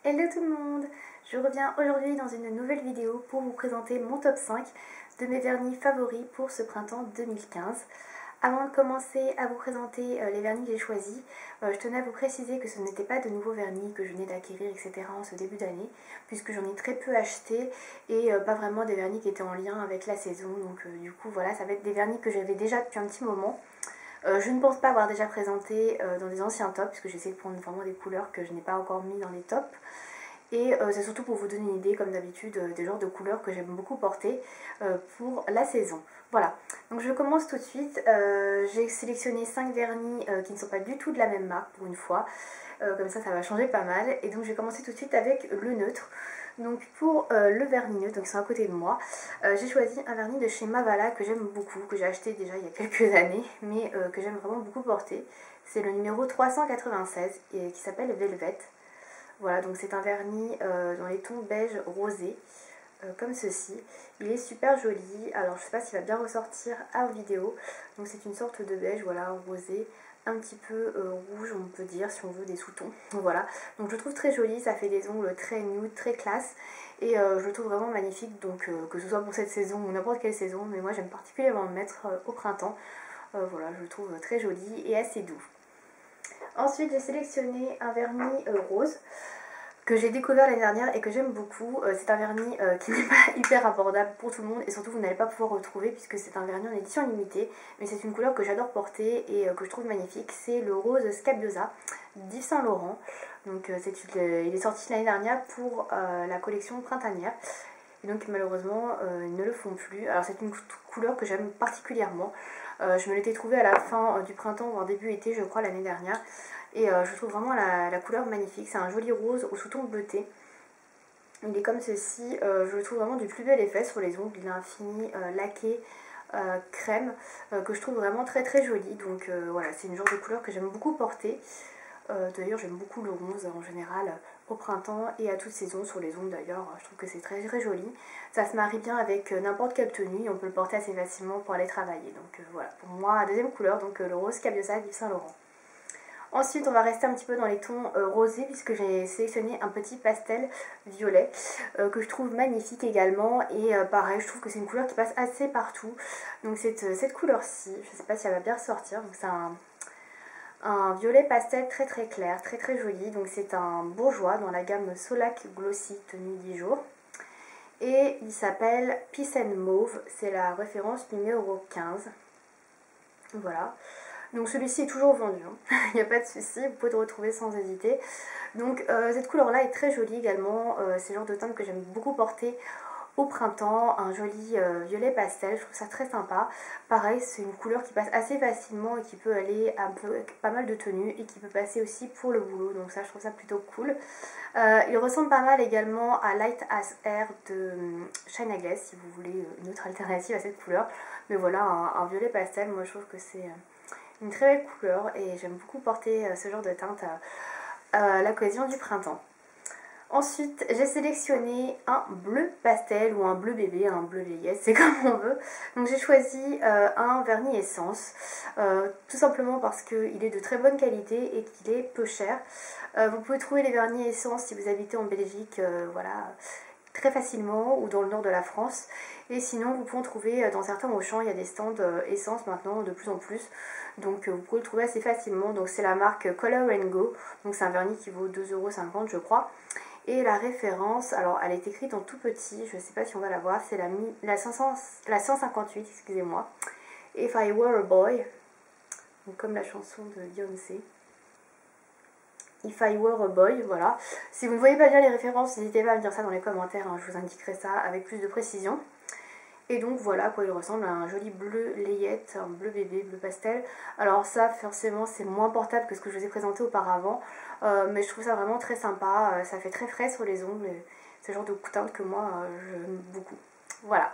Hello tout le monde! Je reviens aujourd'hui dans une nouvelle vidéo pour vous présenter mon top 5 de mes vernis favoris pour ce printemps 2015. Avant de commencer à vous présenter les vernis que j'ai choisis, je tenais à vous préciser que ce n'était pas de nouveaux vernis que je venais d'acquérir, etc. en ce début d'année, puisque j'en ai très peu acheté et pas vraiment des vernis qui étaient en lien avec la saison. Donc du coup voilà, ça va être des vernis que j'avais déjà depuis un petit moment. Je ne pense pas avoir déjà présenté dans des anciens tops, puisque j'essaie de prendre vraiment des couleurs que je n'ai pas encore mis dans les tops. Et c'est surtout pour vous donner une idée, comme d'habitude, des genres de couleurs que j'aime beaucoup porter pour la saison. Voilà, donc je commence tout de suite. J'ai sélectionné 5 vernis qui ne sont pas du tout de la même marque pour une fois. Comme ça va changer pas mal. Et donc je vais commencer tout de suite avec le neutre. Donc pour le vernis neutre, donc ils sont à côté de moi, j'ai choisi un vernis de chez Mavala que j'aime beaucoup, que j'ai acheté déjà il y a quelques années, mais que j'aime vraiment beaucoup porter. C'est le numéro 396 et qui s'appelle Velvet. Voilà, donc c'est un vernis dans les tons beige rosé, comme ceci. Il est super joli, alors je sais pas s'il va bien ressortir en vidéo. Donc c'est une sorte de beige, voilà, rosé, un petit peu rouge on peut dire, si on veut, des sous-tons. Voilà, donc je le trouve très joli, ça fait des ongles très nude, très classe. Et je le trouve vraiment magnifique, donc que ce soit pour cette saison ou n'importe quelle saison. Mais moi j'aime particulièrement le mettre au printemps. Voilà, je le trouve très joli et assez doux. Ensuite j'ai sélectionné un vernis rose que j'ai découvert l'année dernière et que j'aime beaucoup. C'est un vernis qui n'est pas hyper abordable pour tout le monde et surtout vous n'allez pas pouvoir retrouver puisque c'est un vernis en édition limitée, mais c'est une couleur que j'adore porter et que je trouve magnifique. C'est le rose Scabiosa d'Yves Saint Laurent. Donc il est sorti l'année dernière pour la collection printanière. Et donc malheureusement ils ne le font plus. Alors c'est une couleur que j'aime particulièrement. Je me l'étais trouvée à la fin du printemps voire début été je crois l'année dernière. Et je trouve vraiment la couleur magnifique. C'est un joli rose au sous-ton bleuté. Il est comme ceci. Je le trouve vraiment du plus bel effet sur les ongles. Il a un fini laqué crème que je trouve vraiment très très joli. Donc voilà, c'est une genre de couleur que j'aime beaucoup porter. D'ailleurs j'aime beaucoup le rose en général au printemps et à toute saison sur les ongles d'ailleurs. Je trouve que c'est très très joli. Ça se marie bien avec n'importe quelle tenue. On peut le porter assez facilement pour aller travailler. Donc voilà, pour moi, deuxième couleur, donc le rose Scabiosa d'Yves Saint Laurent. Ensuite on va rester un petit peu dans les tons rosés puisque j'ai sélectionné un petit pastel violet que je trouve magnifique également. Et pareil, je trouve que c'est une couleur qui passe assez partout. Donc cette couleur-ci, je ne sais pas si elle va bien ressortir. Donc c'est un violet pastel très très clair, très très joli. Donc c'est un bourgeois dans la gamme Solac Glossy tenue 10 jours. Et il s'appelle Peace and Mauve, c'est la référence numéro 15. Voilà. Donc celui-ci est toujours vendu, hein. Il n'y a pas de souci, vous pouvez le retrouver sans hésiter. Donc cette couleur-là est très jolie également. C'est le genre de teinte que j'aime beaucoup porter au printemps, un joli violet pastel, je trouve ça très sympa. Pareil, c'est une couleur qui passe assez facilement et qui peut aller un peu avec pas mal de tenues et qui peut passer aussi pour le boulot, donc ça je trouve ça plutôt cool. Il ressemble pas mal également à Light as Air de Shine a Glaze si vous voulez une autre alternative à cette couleur. Mais voilà, un violet pastel, moi je trouve que c'est une très belle couleur et j'aime beaucoup porter ce genre de teinte à l'occasion du printemps. Ensuite, j'ai sélectionné un bleu pastel ou un bleu bébé, un bleu layette, c'est comme on veut. Donc j'ai choisi un vernis essence, tout simplement parce qu'il est de très bonne qualité et qu'il est peu cher. Vous pouvez trouver les vernis essence si vous habitez en Belgique, voilà, très facilement, ou dans le nord de la France. Et sinon vous pouvez en trouver dans certains Auchan, il y a des stands essence maintenant de plus en plus. Donc vous pouvez le trouver assez facilement. Donc c'est la marque Color & Go, donc c'est un vernis qui vaut 2,50 € je crois. Et la référence, alors elle est écrite en tout petit, je ne sais pas si on va la voir, c'est la 158, excusez-moi. If I Were a Boy, donc comme la chanson de Beyoncé. If I Were a Boy, voilà. Si vous ne voyez pas bien les références, n'hésitez pas à me dire ça dans les commentaires, hein, je vous indiquerai ça avec plus de précision. Et donc voilà à quoi il ressemble, un joli bleu layette, un bleu bébé, bleu pastel. Alors ça forcément c'est moins portable que ce que je vous ai présenté auparavant, mais je trouve ça vraiment très sympa, ça fait très frais sur les ongles, c'est le genre de teinte que moi j'aime beaucoup. Voilà.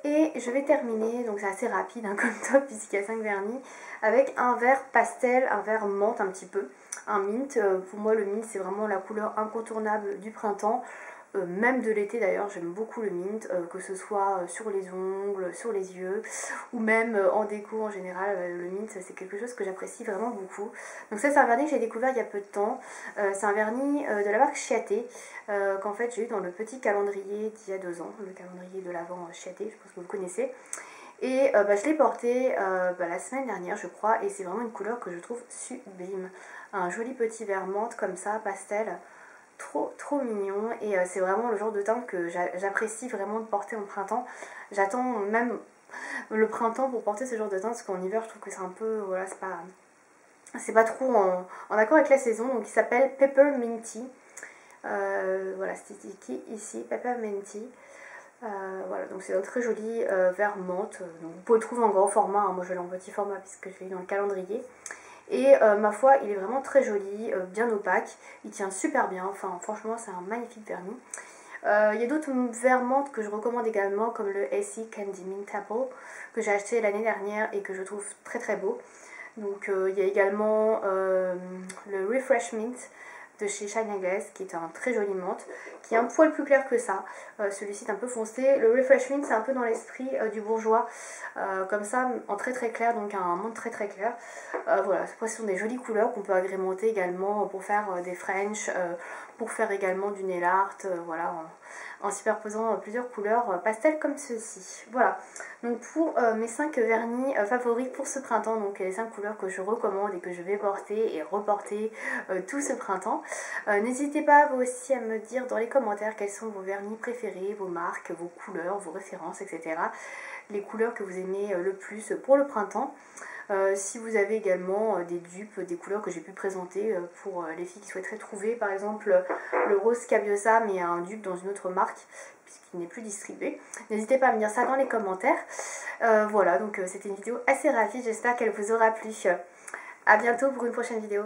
Et je vais terminer, donc c'est assez rapide hein, comme top puisqu'il y a 5 vernis, avec un vert pastel, un vert menthe un petit peu, un mint. Pour moi le mint c'est vraiment la couleur incontournable du printemps. même de l'été d'ailleurs, j'aime beaucoup le mint, que ce soit sur les ongles, sur les yeux, ou même en déco en général. Le mint, c'est quelque chose que j'apprécie vraiment beaucoup. Donc ça, c'est un vernis que j'ai découvert il y a peu de temps. C'est un vernis de la marque Chiaté, qu'en fait j'ai eu dans le petit calendrier d'il y a 2 ans, le calendrier de l'Avent Chiaté, je pense que vous connaissez. Et je l'ai porté la semaine dernière je crois, et c'est vraiment une couleur que je trouve sublime. Un joli petit vert menthe comme ça, pastel, trop mignon, et c'est vraiment le genre de teint que j'apprécie vraiment de porter en printemps. J'attends même le printemps pour porter ce genre de teint, parce qu'en hiver je trouve que c'est un peu, voilà, c'est pas trop en accord avec la saison. Donc il s'appelle Pepperminty, voilà, c'est écrit ici, Pepperminty. Voilà, donc c'est un très joli vert menthe. Donc vous pouvez le trouver en grand format, hein. Moi je l'ai en petit format puisque je l'ai eu dans le calendrier. Et ma foi, il est vraiment très joli, bien opaque, il tient super bien, enfin franchement c'est un magnifique vernis. Il y a d'autres verts menthe que je recommande également, comme le Essie Candy Mint Apple, que j'ai acheté l'année dernière et que je trouve très beau. Donc il y a également le Refresh Mint de chez Shine Glass, qui est un très joli menthe, qui est un poil plus clair que ça. Celui-ci est un peu foncé. Le Refresh Mint, c'est un peu dans l'esprit du bourgeois, comme ça, en très clair, donc un menthe très clair. Voilà, ce sont des jolies couleurs qu'on peut agrémenter également pour faire des French, pour faire également du nail art, voilà, en superposant plusieurs couleurs pastel comme ceci. Voilà, donc pour mes 5 vernis favoris pour ce printemps, donc les 5 couleurs que je recommande et que je vais porter et reporter tout ce printemps. N'hésitez pas vous aussi à me dire dans les commentaires quels sont vos vernis préférés, vos marques, vos couleurs, vos références, etc. Les couleurs que vous aimez le plus pour le printemps. Si vous avez également des dupes, des couleurs que j'ai pu présenter pour les filles qui souhaiteraient trouver, par exemple le rose Cabiosa, mais un dupe dans une autre marque puisqu'il n'est plus distribué. N'hésitez pas à me dire ça dans les commentaires. Voilà, donc c'était une vidéo assez rapide, j'espère qu'elle vous aura plu. A bientôt pour une prochaine vidéo.